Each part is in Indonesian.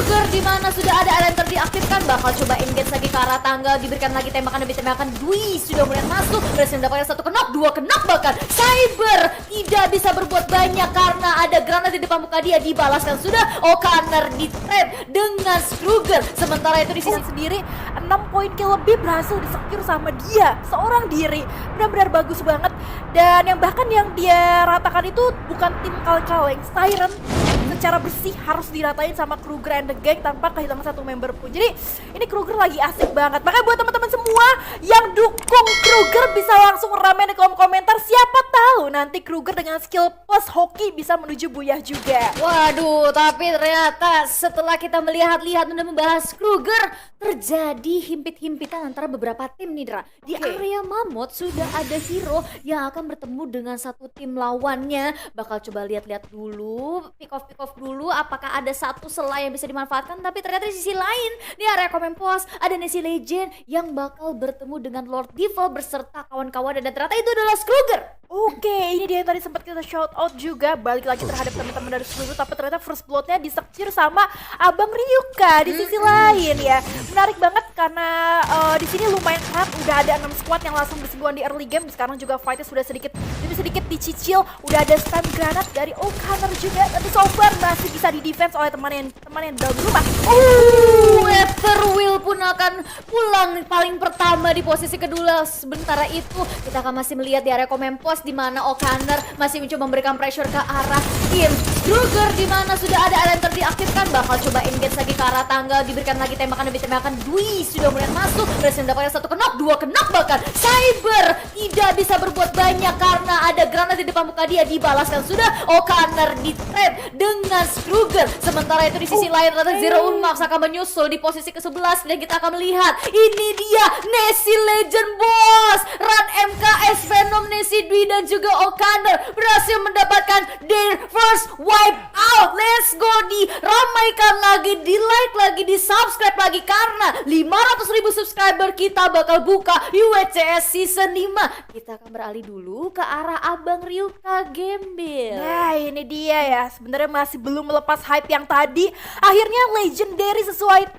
Kruger di mana sudah ada Elenter diaktifkan, bakal coba engage lagi ke arah tangga, diberikan lagi tembakan demi tembakan. Dwi sudah mulai masuk, berhasil mendapatkan 1 knock, 2 knock bahkan. Cyber tidak bisa berbuat banyak karena ada granat di depan muka dia, dibalaskan sudah. O'Connor di trap dengan Kruger. Sementara itu di sisi sendiri 6 poin kill lebih berhasil disecure sama dia seorang diri. Benar-benar bagus banget. Dan yang bahkan yang dia ratakan itu bukan tim kaleng-kaleng, Siren secara bersih harus diratain sama Kruger and the gang tanpa kehilangan 1 member pun. Jadi ini Kruger lagi asik banget. Makanya buat teman-teman semua yang dukung Kruger bisa langsung ramen di kolom komentar. Siapa tahu nanti Kruger dengan skill plus hoki bisa menuju buyah juga. Waduh, tapi ternyata setelah kita melihat-lihat dan membahas Kruger, terjadi himpit-himpitan antara beberapa tim nih, Dra. Di area Mammoth sudah ada hero yang akan bertemu dengan satu tim lawannya. Bakal coba lihat-lihat dulu, pick off dulu apakah ada satu celah yang bisa dimanfaatkan. Tapi ternyata di sisi lain, di area comment post ada Nessie Legend yang bakal bertemu dengan Lord Devil beserta kawan-kawan, dan ternyata itu adalah Kruger. Oke, ini dia yang tadi sempat kita shout out juga, balik lagi terhadap teman-teman dari Kruger, tapi ternyata first bloodnya disecure sama Abang Ryuka di sisi lain ya. Menarik banget karena di sini lumayan keras, udah ada 6 squad yang langsung bersinggungan di early game. Sekarang juga fightnya sudah sedikit demi sedikit dicicil, udah ada stun granat dari O'Connor juga, tapi so far masih bisa di defense oleh teman yang dalam rumah. Etherwill pun akan pulang paling pertama di posisi kedua. Sementara itu kita akan masih melihat di area comment post di mana O'Connor masih mencoba memberikan pressure ke arah tim Kruger, di mana sudah ada Elenter diaktifkan, bakal coba engage lagi ke arah tangga, diberikan lagi tembakan demi tembakan. Dwi sudah mulai masuk, berhasil mendapatkan 1 knock, 2 knock bahkan. Cyber tidak bisa berbuat banyak karena ada granat di depan muka dia, dibalaskan sudah. O'Connor di trap dengan Kruger. Sementara itu di sisi lain ternyata Zero Unmax akan menyusul di posisi ke-11, dan kita akan melihat ini dia Nessie Legend bos. Run MKS Venom, Nessie Dwi dan juga O'Connor berhasil mendapatkan their first wipe out. Let's go, diramaikan lagi, di like lagi, di subscribe lagi, karena 500.000 subscriber kita bakal buka UWCS season 5. Kita akan beralih dulu ke arah Abang Ryuka Gembel. Nah ini dia ya, sebenarnya masih belum melepas hype yang tadi. Akhirnya legendary sesuai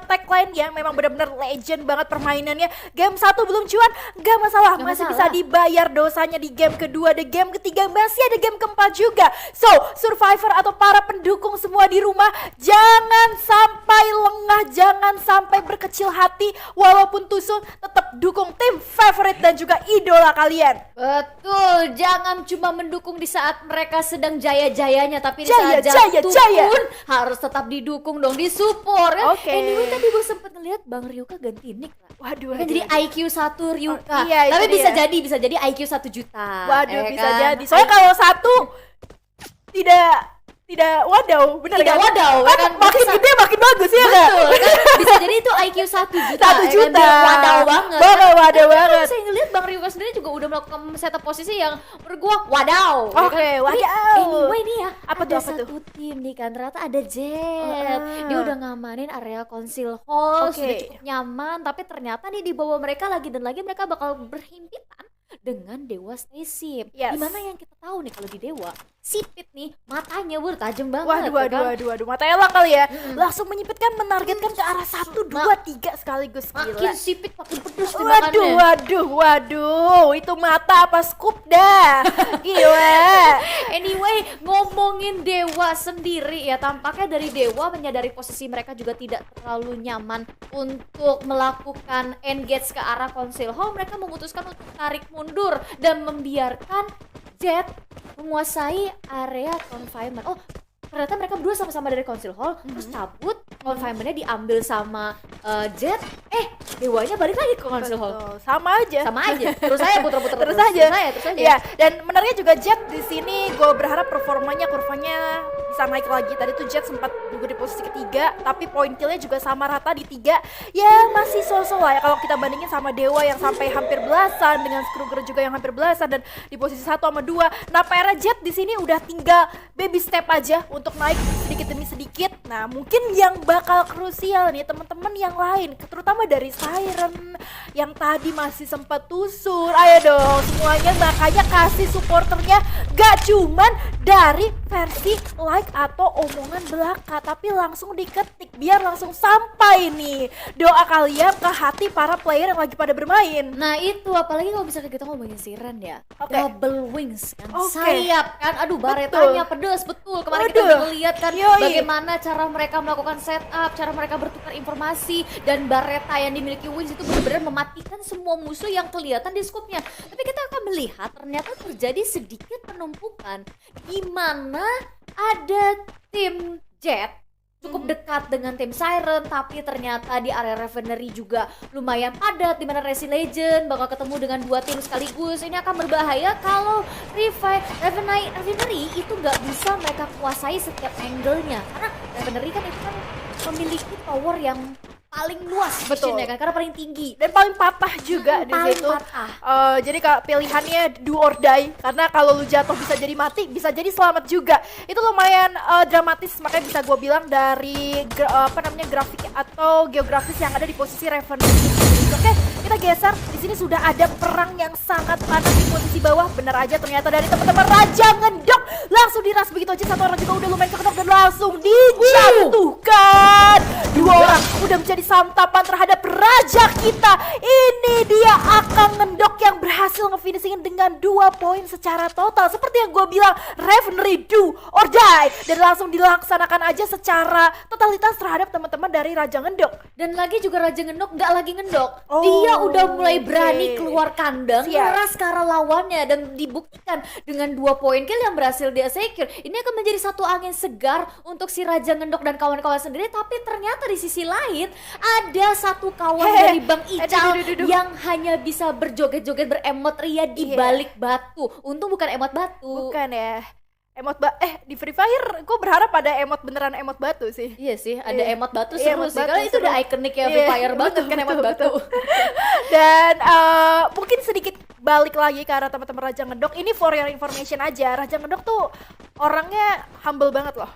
tagline yang memang benar-benar legend banget permainannya. Game 1 belum cuan, gak masalah, masih bisa dibayar dosanya di game kedua, di game ketiga, masih ada game keempat juga. So, survivor atau para pendukung semua di rumah, jangan sampai lengah, jangan sampai berkecil hati. Walaupun tusuk, tetap dukung tim favorite dan juga idola kalian. Betul, jangan cuma mendukung di saat mereka sedang jaya-jayanya, tapi di saat jatuh pun harus tetap didukung dong, disupport kan. Anyway, tadi gue sempet ngeliat Bang Ryuka ganti nick lah. Waduh, kan jadi IQ 1 Ryuka. Iya, tapi bisa jadi IQ 1 juta. Waduh, bisa kan? jadi. Soalnya kalau 1 tidak wadaw, benar tidak kan? wadaw kan makin gede makin bagus ya. Betul kan? Bisa jadi itu IQ 1 juta. 1 juta. Kan? Wadaw banget. Wadaw banget. Saya ngeliat Bang Ryuka sendiri juga udah melakukan setup posisi yang menurut gua wadaw. Oke, wadaw. Anyway nih ya, apa ada tuh? satu tim nih kan, ternyata ada Jet. Dia udah ngamanin area Council Hall, sudah cukup nyaman, tapi ternyata nih di bawah mereka lagi dan lagi mereka bakal berhimpitan dengan Dewa Stacey. Dimana yang kita tahu nih kalau di Dewa, sipit nih matanya tajam banget. Waduh, mata elang kali ya. Langsung menyipitkan, menargetkan ke arah 1, 2, 3 sekaligus. Makin sipit makin pedes dimakannya. Waduh, itu mata apa scoop dah. Gila. Anyway, ngomongin Dewa sendiri ya, tampaknya dari Dewa menyadari posisi mereka juga tidak terlalu nyaman untuk melakukan engage ke arah Council Hall. Mereka memutuskan untuk tarik mundur dan membiarkan Jet menguasai area confinement. Oh, ternyata mereka berdua sama-sama dari Council Hall, terus cabut, confinement-nya diambil sama Jet. Dewanya balik lagi ke Council Hall. Sama aja. Terus aja puter-puter terus aja. Iya, dan menariknya juga Jet di sini gue berharap kurvanya bisa naik lagi. Tadi tuh Jet sempat juga di posisi ketiga, tapi poin killnya juga sama rata di 3. Ya masih so-so lah ya kalau kita bandingin sama Dewa yang sampai hampir belasan, dengan Kruger juga yang hampir belasan, dan di posisi 1 sama 2. Nah, PR Jet di sini udah tinggal baby step aja untuk naik sedikit demi sedikit. Nah, mungkin yang bakal krusial nih teman-teman yang lain, terutama dari Siren yang tadi masih sempat tusur. Ayo dong semuanya, makanya kasih supporternya gak cuman dari versi like fake atau omongan belaka, tapi langsung diketik biar langsung sampai nih doa kalian ke hati para player yang lagi pada bermain. Nah itu, apalagi kalau misalnya kita ngomongin si Ren ya, Oke. double wings kan, Oke. sayap kan, aduh baretanya pedes betul. Kemarin kita Aduh. juga lihat kan Yoi. bagaimana cara mereka melakukan setup, cara mereka bertukar informasi, dan bareta yang dimiliki wings itu benar-benar mematikan semua musuh yang kelihatan di scope-nya. Tapi kita akan melihat ternyata terjadi sedikit penumpukan di mana ada tim Jet cukup dekat dengan tim Siren, tapi ternyata di area Refinery juga lumayan padat, di mana Racing Legend bakal ketemu dengan dua tim sekaligus. Ini akan berbahaya kalau Refinery itu nggak bisa mereka kuasai setiap angle-nya, karena Refinery kan itu kan memiliki power yang paling luas di Betul. sini, kan, karena paling tinggi. Dan paling patah juga di paling situ. patah. Jadi pilihannya do or die, karena kalau lu jatuh bisa jadi mati, bisa jadi selamat juga. Itu lumayan dramatis, makanya bisa gue bilang dari grafik atau geografis yang ada di posisi Revenant. Oke, kita geser. Di sini sudah ada perang yang sangat panas di posisi bawah. Benar aja ternyata dari teman-teman Raja Ngendok langsung diras begitu aja. Satu orang juga udah lumayan kekenok dan langsung dijatuhkan. Dua orang udah menjadi santapan terhadap raja kita. Ini dia Akang Ngendok yang berhasil ngefinishingin dengan 2 poin secara total. Seperti yang gue bilang, Refinery do or die, dan langsung dilaksanakan aja secara totalitas terhadap teman-teman dari Raja Ngendok. Dan lagi juga Raja Ngendok nggak lagi ngendok, Oh, dia udah mulai oke. berani keluar kandang, Siap. ngeras ke arah lawannya, dan dibuktikan dengan 2 poin kill yang berhasil dia secure. Ini akan menjadi satu angin segar untuk si Raja Ngendok dan kawan-kawan sendiri. Tapi ternyata di sisi lain ada satu kawan dari Bang Ical yang hanya bisa berjoget-joget beremot ria di Iya. balik batu. Untung bukan emot batu. Bukan ya, di Free Fire gue berharap ada emot beneran emot batu sih. Iya sih, ada Iya. emot batu Iya, seru emot sih. batu Karena itu seru. udah ikonik ya Iya, Free Fire banget betul, kan emot betul, batu. Dan mungkin sedikit balik lagi ke arah teman-teman Raja Ngendok. Ini for your information aja, Raja Ngendok tuh orangnya humble banget loh.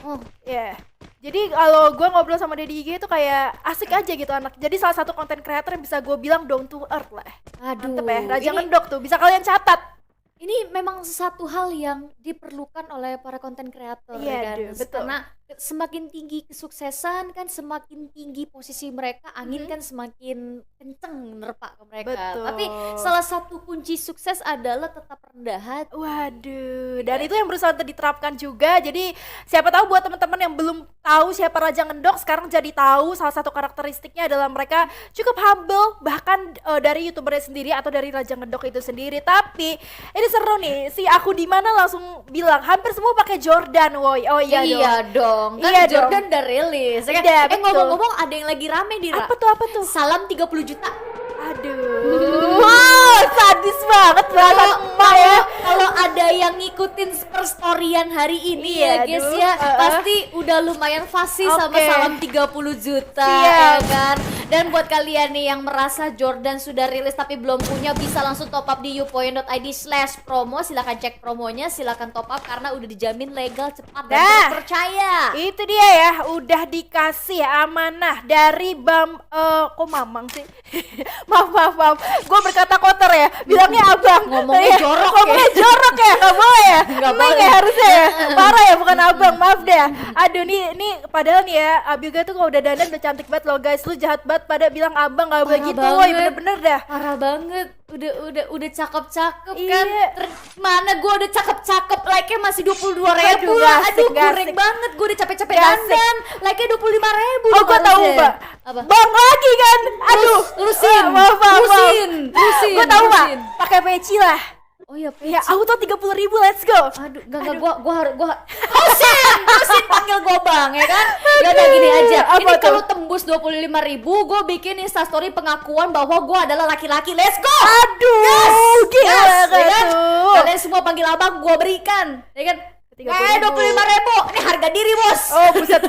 Oh, Ya, jadi kalau gue ngobrol sama Deddy IG itu kayak asik aja gitu anak. Jadi salah satu konten creator yang bisa gue bilang down to earth lah. aduh. Mantep ya, Raja Ini- Ngendok tuh bisa kalian catat. Ini memang satu hal yang diperlukan oleh para konten kreator Iya, ya kan. Duh, betul. Karena semakin tinggi kesuksesan kan semakin tinggi posisi mereka, angin kan semakin kenceng menerpa ke mereka. Betul. Tapi salah satu kunci sukses adalah tetap rendah hati. Waduh, dan itu yang berusaha untuk diterapkan juga. Jadi siapa tahu buat teman-teman yang belum tahu siapa Raja Ngendok sekarang jadi tahu. Salah satu karakteristiknya adalah mereka cukup humble, bahkan dari youtubernya sendiri atau dari Raja Ngendok itu sendiri. Tapi ini seru nih, si aku di mana langsung bilang hampir semua pakai Jordan, woi. Oh iya, dong. Kan Iya Jordan udah rilis. Ya kan? Udah, betul. Ngomong-ngomong ada yang lagi rame di Apa tuh? Salam 30 juta. Aduh, wow, sadis banget bahasa emak ya. Kalau ada yang ngikutin perstorian hari ini Iya, ya guys aduh, ya, pasti udah lumayan fasih sama Oke. salam 30 juta Siap. ya kan. Dan buat kalian nih yang merasa Jordan sudah rilis tapi belum punya, bisa langsung top up di upoint.id/promo. Silakan cek promonya, silakan top up karena udah dijamin legal, cepat dan Nah. terpercaya. Itu dia ya, udah dikasih amanah dari kok mamang sih? maaf, gue berkata kotor ya, bilangnya abang. Ngomongnya Iya, jorok ya. ngomongnya jorok ya, nggak boleh ya? Nggak Neng boleh. ya harusnya ya, parah ya, bukan abang, maaf deh. Aduh nih padahal nih ya, Abiga tuh kalau udah dandan udah cantik banget loh guys, lu jahat banget pada bilang abang nggak boleh Parah gitu, woi banget. bener-bener dah. Parah banget, udah cakep-cakep Iya. kan. Mana gue udah cakep-cakep, like-nya masih 22.000 Aduh, lah. gak Aduh, asik, gak kurang asik. banget, gue udah capek-capek Gak asik. dandan, like-nya 25.000. Oh gue tahu mbak, Apa? bang lagi kan, aduh. Terusin, Maaf. terusin. Gue tahu mbak, pakai peci lah. Oh iya, Ya peci. auto 30.000, let's go. Aduh, enggak, gua terusin panggil gua bang, ya kan? Ya udah gini aja. Apa Ini tuh? kalau tembus 25.000, gua bikin instastory pengakuan bahwa gua adalah laki-laki. Let's go. Aduh, gila Yes, ya gak kan? tuh. Kalian semua panggil abang, gua berikan, ya kan? 30.000. 25.000, ini harga diri bos. Oh buset.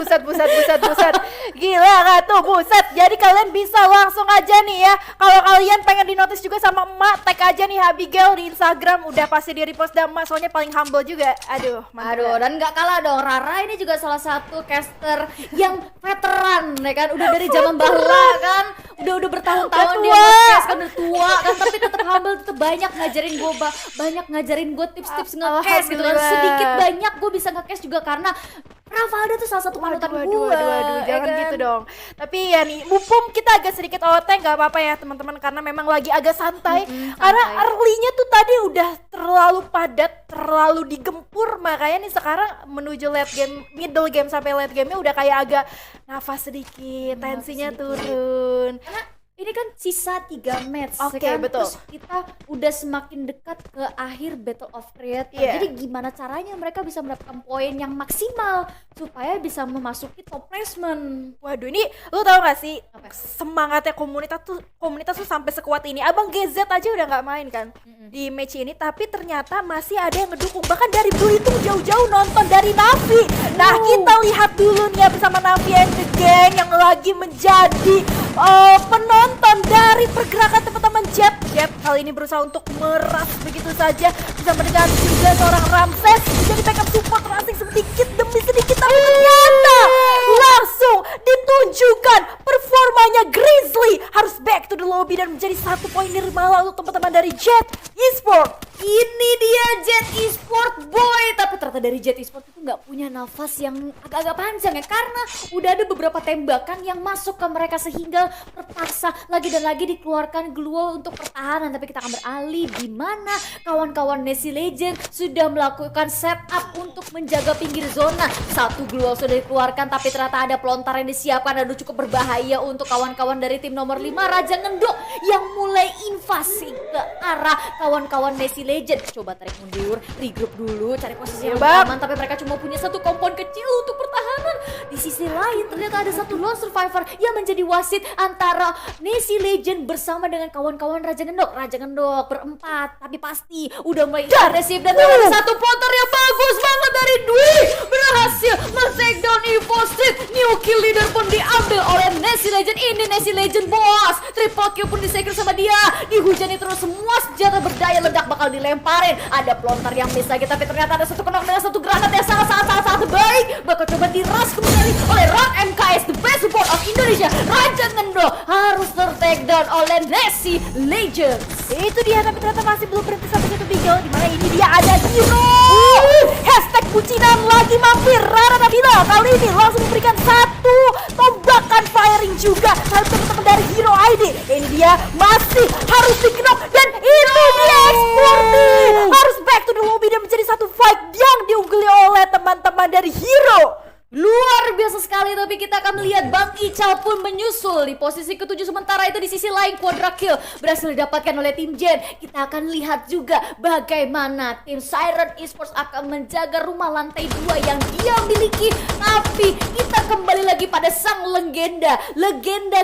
Gila gak tuh, buset. Jadi kalian bisa langsung aja nih ya, kalau kalian pengen di notice juga sama emak, tag aja nih Abigail di Instagram. Udah pasti di repost dan emak soalnya paling humble juga. Aduh mantap. Aduh, dan nggak kalah dong, Rara ini juga salah satu caster yang veteran, ya kan? Udah dari zaman bahula kan, udah bertahun-tahun Udah dia tua. nge-cast kan, udah tua kan, tapi tetap humble, tetap banyak ngajarin gue tips-tips nge-cast gitu kan, Alhamdulillah. sedikit banyak banyak gue bisa nge-cash juga karena Ravalda tuh salah satu panutan gue. Jangan gitu dong. Tapi ya nih, mumpung kita agak sedikit OT nggak apa-apa ya teman-teman, karena memang lagi agak santai. Karena early-nya tuh tadi udah terlalu padat, terlalu digempur, makanya nih sekarang menuju late game, middle game sampai late game-nya udah kayak agak nafas sedikit, tensinya turun. Karena ini kan sisa 3 match, Oke, kan? betul. Terus kita udah semakin dekat ke akhir Battle of Creator. Iya. Jadi gimana caranya mereka bisa mendapatkan poin yang maksimal supaya bisa memasuki top placement. Waduh, ini lu tau gak sih Apa? semangatnya komunitas tuh sampai sekuat ini. Abang GZ aja udah nggak main kan di match ini, tapi ternyata masih ada yang ngedukung. Bahkan dari Blue itu jauh-jauh nonton dari Navi. Nah, kita lihat dulu nih ya bersama Navi and the Gang yang lagi menjadi penonton dari pergerakan teman-teman Jet. Jet kali ini berusaha untuk meras begitu saja, bisa mendengar juga seorang Ramses menjadi backup support racing sedikit demi sedikit, tapi ternyata langsung ditunjukkan performanya Grizzly harus back to the lobby dan menjadi 1 poin nirmala untuk teman-teman dari Jet Esport. Ini dia Jet Esport boy. Tapi ternyata dari Jet Esport itu nggak punya nafas yang agak-agak panjang ya, karena udah ada beberapa tembakan yang masuk ke mereka sehingga terpaksa lagi dan lagi dikeluarkan Gluo untuk pertahanan. Tapi kita akan beralih di mana kawan-kawan Nesi Legend sudah melakukan setup untuk menjaga pinggir zona. 1 Gluo sudah dikeluarkan, tapi ternyata ada pelontar yang disiapkan dan cukup berbahaya untuk kawan-kawan dari tim nomor 5 Raja Ngendok yang mulai invasi ke arah kawan-kawan Nesi Legend. Coba tarik mundur, regroup dulu, cari posisi yang aman, tapi mereka cuma punya 1 kompon kecil untuk pertahanan. Di sisi lain ternyata ada 1 lone survivor yang menjadi wasit antara Nesi Legend bersama dengan kawan-kawan Raja Ngendok. Raja Ngendok berempat, tapi pasti udah mulai agresif dan ada 1 pelontar yang bagus banget dari Dwi, berhasil men-take down Evo Street. New kill leader pun diambil oleh Nesi Legend. Ini Nesi Legend bos, triple kill pun disecure sama dia. Dihujani terus, semua senjata berdaya ledak bakal dilemparin. Ada pelontar yang miss lagi, tapi ternyata ada 1 knock dengan 1 granat yang sangat baik. Bakal coba diras kembali oleh Rak MKS, the best support of Indonesia. Raja Ngendok harus ter-take down oleh Nesi Legend. Itu dia, tapi ternyata masih belum berhenti sampai satu Beagle. Dimana ini dia ada Hero. Hashtag bucinan lagi mampir. Rara Nabila kali ini langsung memberikan 1 tembakan firing juga. Lalu teman-teman dari Hero ID. Ini dia masih harus di-knock dan itu dia Sporty. Harus back to the lobby dan menjadi 1 fight yang diungguli oleh teman-teman dari Hero. Luar biasa sekali, tapi kita akan melihat Bang Ical pun menyusul di posisi ke-7. Sementara itu di sisi lain quadra kill berhasil didapatkan oleh tim Gen. Kita akan lihat juga bagaimana tim Siren Esports akan menjaga rumah lantai 2 yang dia miliki. Tapi kita kembali lagi pada sang legenda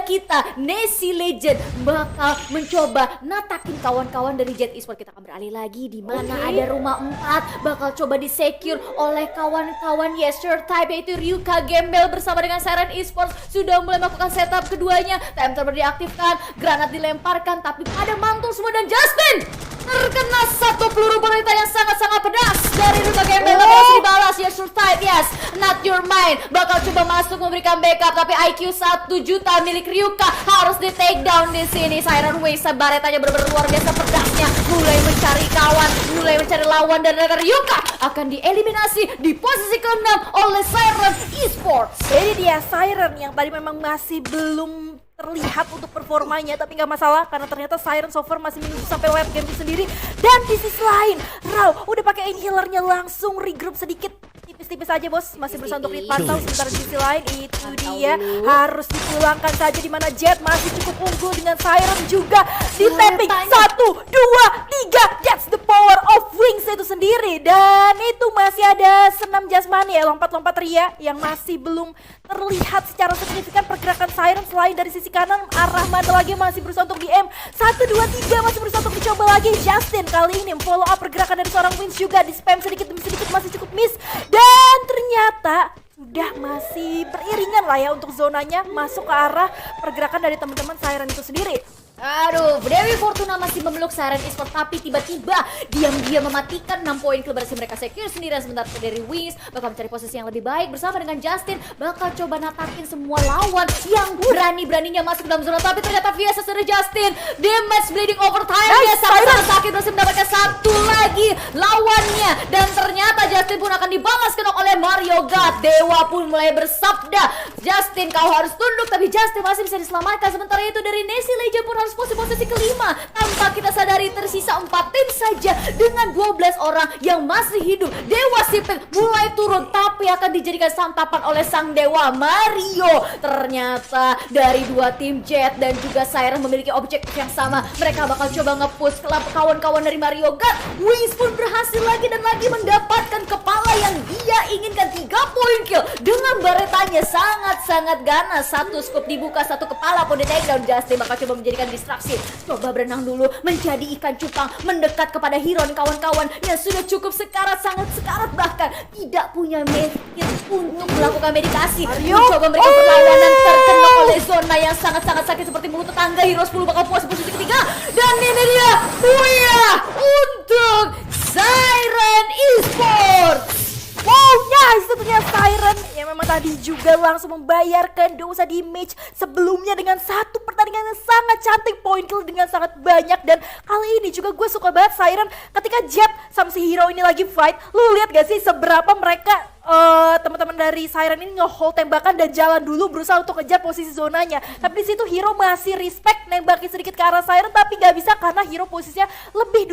kita Nesi Legend bakal mencoba natakin kawan-kawan dari Jet Esports. Kita akan beralih lagi di mana ada rumah 4 bakal coba disecure oleh kawan-kawan Yesher Type, yaitu Ryuka Gembel bersama dengan Siren Esports sudah mulai melakukan setup keduanya. Time Turbo diaktifkan, granat dilemparkan, tapi pada mantul semua dan Justin terkena 1 peluru pelita yang sangat-sangat pedas dari Ryuka Gembel. Tapi harus dibalas. Yes, your type, yes, not your mind. Bakal coba masuk memberikan backup, tapi IQ 1 juta milik Ryuka harus di take down di sini. Siren Waste baretanya benar-benar luar biasa pedasnya, mulai mencari kawan, mulai mencari lawan, dan Ryuka akan dieliminasi di posisi ke-6 oleh Siren Esports. Jadi dia Siren yang tadi memang masih belum terlihat untuk performanya, tapi nggak masalah karena ternyata Siren so far masih menuju sampai late game itu sendiri. Dan di sisi lain, Raw udah pakai inhalernya langsung regroup sedikit, tipis-tipis aja bos, masih berusaha untuk dipantau. Sementara di sisi lain itu dia harus dipulangkan saja, di mana Jet masih cukup unggul dengan Siren juga di tapping 1, 2, 3. That's the power of Wings itu sendiri. Dan itu masih ada senam jasmani ya, lompat-lompat ria yang masih belum terlihat secara signifikan pergerakan Siren. Selain dari sisi kanan, arah mana lagi masih berusaha untuk di-M 1, 2, 3, masih berusaha untuk dicoba lagi. Justin kali ini follow up pergerakan dari seorang Wings juga, di spam sedikit demi sedikit, masih cukup miss. Dan ternyata sudah masih beriringan lah ya untuk zonanya masuk ke arah pergerakan dari teman-teman Siren itu sendiri. Aduh, Dewi Fortuna masih memeluk Siren Esports, tapi tiba-tiba diam-diam mematikan 6 poin kill, berhasil mereka secure sendirian. Sebentar dari Wings bakal mencari posisi yang lebih baik bersama dengan Justin, bakal coba natakin semua lawan yang berani-beraninya masuk dalam zona, tapi ternyata via dari Justin damage bleeding overtime, dia sangat-sangat sakit, berhasil mendapatkan satu lagi lawannya, dan ternyata Justin pun akan dibalaskan oleh Mario God. Dewa pun mulai bersabda, Justin kau harus tunduk, tapi Justin masih bisa diselamatkan. Sementara itu dari Nesi Legend pun harus posisi kelima, tanpa kita sadari tersisa 4 tim saja dengan 12 orang yang masih hidup. Dewa Sipil mulai turun, tapi akan dijadikan santapan oleh sang dewa Mario. Ternyata dari 2 tim Jet dan juga Siren memiliki objektif yang sama, mereka bakal coba nge-push ke kawan-kawan dari Mario God. Wings pun berhasil lagi dan lagi mendapatkan kepala yang dia inginkan, 3 poin kill dengan baretanya sangat-sangat ganas. Satu scoop dibuka, satu kepala pun di takedown. Justin bakal coba menjadikan distraksi, coba berenang dulu menjadi ikan cupang, mendekat kepada hero dan kawan-kawan yang sudah cukup sekarat, sangat sekarat, bahkan tidak punya medkit untuk melakukan medikasi. Coba memberikan perlawanan, terkena oleh zona yang sangat-sangat sakit seperti mulut tetangga. Hero 10 bakal puas posisi ketiga, dan ini dia untuk Siren Esports. Wow, nice, tentunya Siren yang memang tadi juga langsung membayarkan dosa damage sebelumnya dengan satu pertandingan yang sangat cantik, poin kill dengan sangat banyak. Dan kali ini juga gue suka banget Siren ketika Jet sama si hero ini lagi fight. Lu lihat gak sih seberapa mereka teman-teman dari Siren ini nge-hold tembakan dan jalan dulu berusaha untuk kejar posisi zonanya. Tapi di situ hero masih respect nembakin sedikit ke arah Siren, tapi gak bisa karena hero posisinya lebih dulu